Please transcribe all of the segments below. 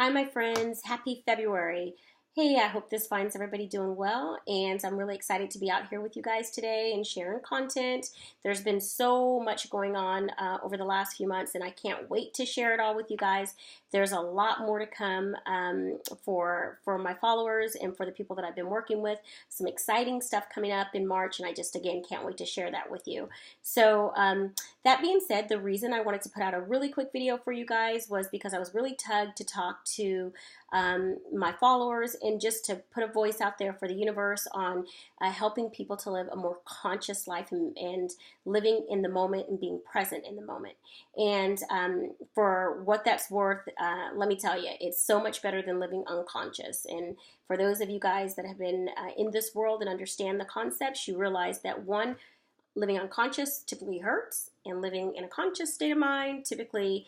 Hi, my friends. Happy February. Hey, I hope this finds everybody doing well, and I'm really excited to be out here with you guys today and sharing content. There's been so much going on over the last few months, and I can't wait to share it all with you guys. There's a lot more to come for my followers and for the people that I've been working with. Some exciting stuff coming up in March, and I just, again, can't wait to share that with you. So that being said, the reason I wanted to put out a really quick video for you guys was because I was really tugged to talk to my followers and just to put a voice out there for the universe on helping people to live a more conscious life and living in the moment and being present in the moment. And for what that's worth, let me tell you, it's so much better than living unconscious. And for those of you guys that have been in this world and understand the concepts, you realize that one, living unconscious typically hurts, and living in a conscious state of mind typically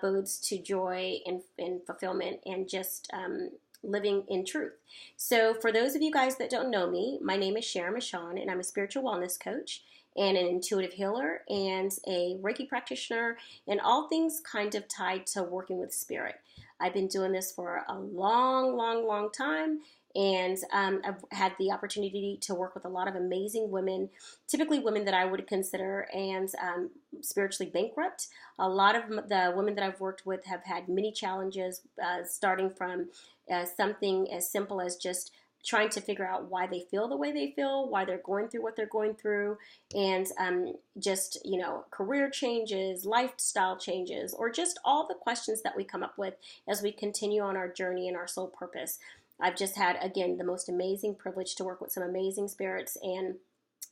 bodes to joy and fulfillment and just living in truth. So for those of you guys that don't know me, my name is Sharon Michon, and I'm a spiritual wellness coach and an intuitive healer and a Reiki practitioner, and all things kind of tied to working with spirit. I've been doing this for a long time, and I've had the opportunity to work with a lot of amazing women, typically women that I would consider and spiritually bankrupt. A lot of the women that I've worked with have had many challenges, starting from something as simple as just trying to figure out why they feel the way they feel, why they're going through what they're going through, and just, career changes, lifestyle changes, or just all the questions that we come up with as we continue on our journey and our soul purpose. I've just had, again, the most amazing privilege to work with some amazing spirits, and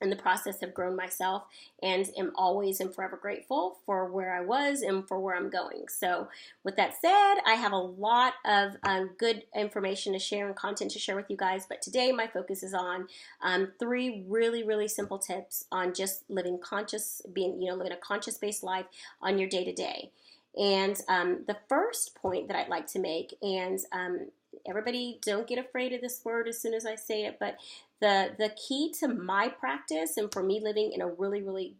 in the process have grown myself, and am always and forever grateful for where I was and for where I'm going. So with that said, I have a lot of good information to share and content to share with you guys, but today my focus is on three really simple tips on just living conscious, living a conscious-based life on your day-to-day. And the first point that I'd like to make, and everybody don't get afraid of this word as soon as I say it, but the key to my practice and for me living in a really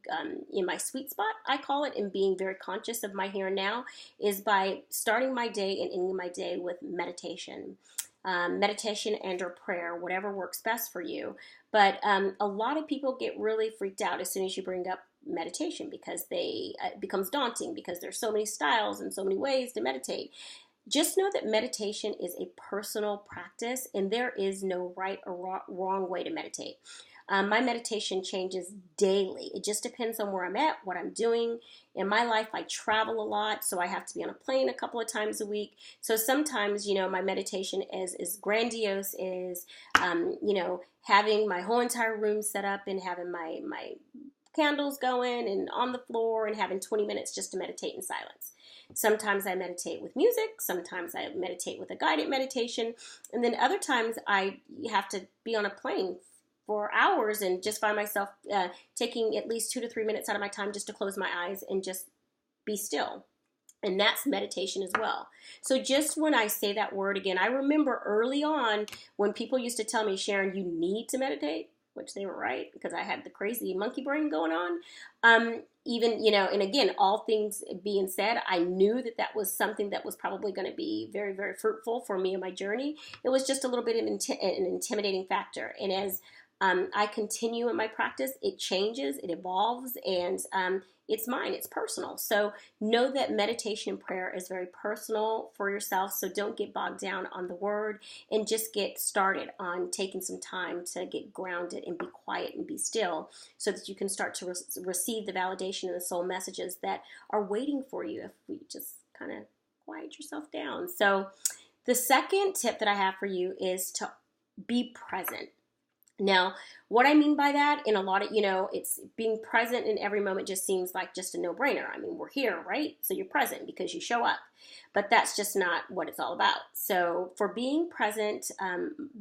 in my sweet spot, I call it, and being very conscious of my here and now, is by starting my day and ending my day with meditation. Meditation and or prayer, whatever works best for you. But a lot of people get really freaked out as soon as you bring up meditation, because it becomes daunting, because there's so many styles and so many ways to meditate. Just know that meditation is a personal practice, and there is no right or wrong way to meditate. My meditation changes daily. It just depends on where I'm at, what I'm doing. In my life, I travel a lot, so I have to be on a plane a couple of times a week. So sometimes, my meditation is grandiose, is, having my whole entire room set up and having my candles going and on the floor and having 20 minutes just to meditate in silence. Sometimes I meditate with music, sometimes I meditate with a guided meditation, and then other times I have to be on a plane for hours and just find myself taking at least 2 to 3 minutes out of my time just to close my eyes and just be still. And that's meditation as well. So just when I say that word again, I remember early on when people used to tell me, Sharon, you need to meditate, which they were right, because I had the crazy monkey brain going on. And again, all things being said, I knew that was something that was probably going to be very fruitful for me in my journey. It was just a little bit of an intimidating factor. And as I continue in my practice, it changes, it evolves, and it's mine, it's personal. So know that meditation and prayer is very personal for yourself. So don't get bogged down on the word, and just get started on taking some time to get grounded and be quiet and be still, so that you can start to receive the validation and the soul messages that are waiting for you if we just kind of quiet yourself down. So the second tip that I have for you is to be present. Now, what I mean by that, in a lot of, it's being present in every moment just seems like just a no-brainer. I mean, we're here, right? So you're present because you show up. But that's just not what it's all about. So for being present,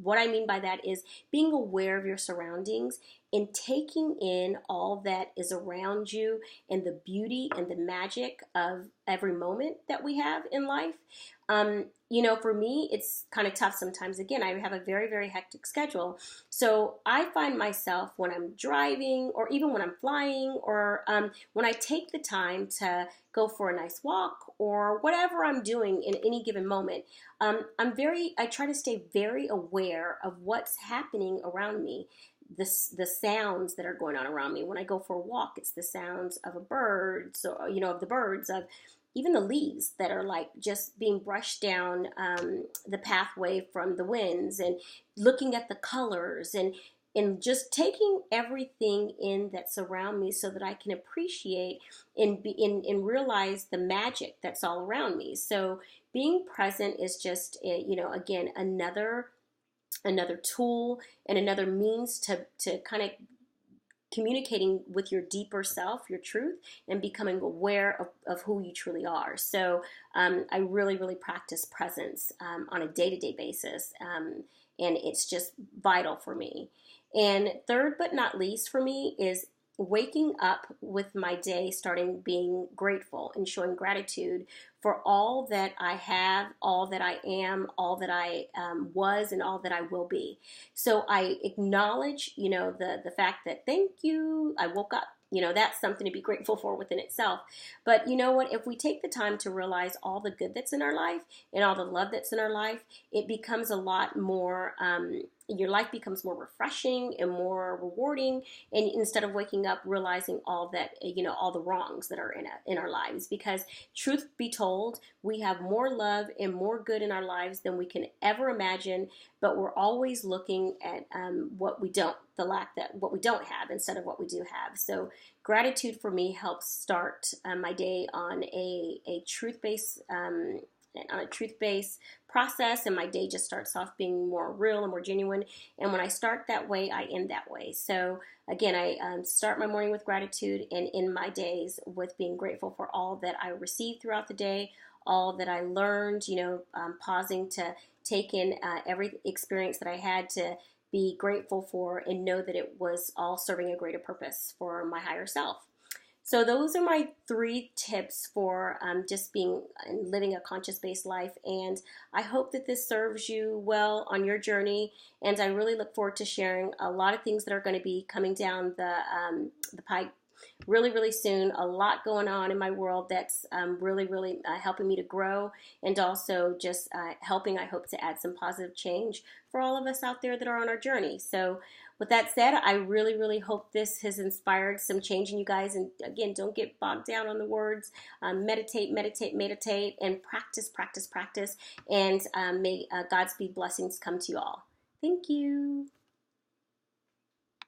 what I mean by that is being aware of your surroundings in taking in all that is around you and the beauty and the magic of every moment that we have in life. For me, it's kind of tough sometimes. Again, I have a very, very hectic schedule. So I find myself when I'm driving or even when I'm flying or when I take the time to go for a nice walk or whatever I'm doing in any given moment, I try to stay very aware of what's happening around me. The sounds that are going on around me. When I go for a walk, it's the sounds of a bird, so of the birds, of even the leaves that are like just being brushed down the pathway from the winds, and looking at the colors and just taking everything in that's around me so that I can appreciate and realize the magic that's all around me. So being present is just, again, another tool and another means to kind of communicating with your deeper self, your truth, and becoming aware of who you truly are. So I really, really practice presence on a day-to-day basis, and it's just vital for me. And third but not least for me is waking up with my day starting being grateful and showing gratitude for all that I have, all that I am, all that I was, and all that I will be. So I acknowledge, the fact that thank you, I woke up. That's something to be grateful for within itself. But you know what? If we take the time to realize all the good that's in our life and all the love that's in our life, it becomes a lot more, your life becomes more refreshing and more rewarding. And instead of waking up realizing all that, all the wrongs that are in our lives, because truth be told, we have more love and more good in our lives than we can ever imagine, but we're always looking at what we don't have instead of what we do have. So gratitude for me helps start my day on a truth-based process, and my day just starts off being more real and more genuine. And when I start that way, I end that way. So again, I start my morning with gratitude and end my days with being grateful for all that I received throughout the day, all that I learned, pausing to take in every experience that I had, to be grateful for and know that it was all serving a greater purpose for my higher self. So those are my 3 tips for just living a conscious-based life, and I hope that this serves you well on your journey. And I really look forward to sharing a lot of things that are going to be coming down the pipe really, really soon. A lot going on in my world that's really, really helping me to grow, and also just helping, I hope, to add some positive change for all of us out there that are on our journey. So with that said, I really, really hope this has inspired some change in you guys. And again, don't get bogged down on the words. Meditate, meditate, meditate, and practice, practice, practice. And may Godspeed blessings come to you all. Thank you.